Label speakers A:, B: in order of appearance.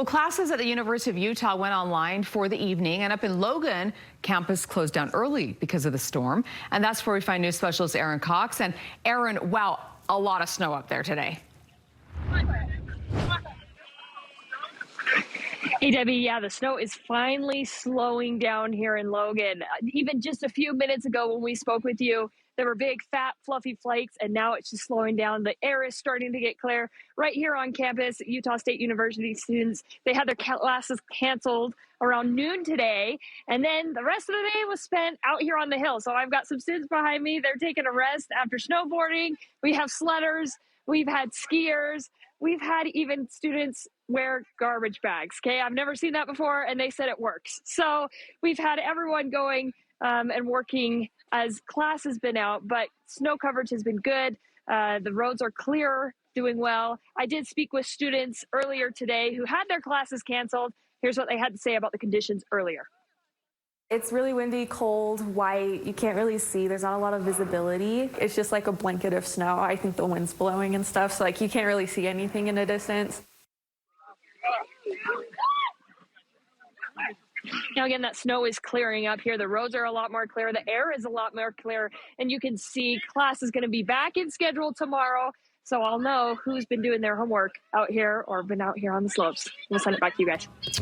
A: Well, classes at the University of Utah went online for the evening, and up in Logan, campus closed down early because of the storm. And that's where we find news specialist Aaron Cox. And Aaron, wow, a lot of snow up there today.
B: Hey, Debbie, yeah, the snow is finally slowing down here in Logan. Even just a few minutes ago when we spoke with you, there were big, fat, fluffy flakes, and now it's just slowing down. The air is starting to get clear. Right here on campus, Utah State University students, they had their classes canceled around noon today, and then the rest of the day was spent out here on the hill. So I've got some students behind me. They're taking a rest after snowboarding. We have sledders. We've had skiers. We've had even students wear garbage bags. Okay, I've never seen that before, and they said it works. So we've had everyone going and working as class has been out, but snow coverage has been good. The roads are clear, doing well. I did speak with students earlier today who had their classes canceled. Here's what they had to say about the conditions earlier.
C: It's really windy, cold, white. You can't really see. There's not a lot of visibility. It's just like a blanket of snow. I think the wind's blowing and stuff, so like you can't really see anything in the distance.
B: Now, again, that snow is clearing up here. The roads are a lot more clear. The air is a lot more clear. And you can see class is going to be back in schedule tomorrow. So I'll know who's been doing their homework out here or been out here on the slopes. We'll send it back to you guys.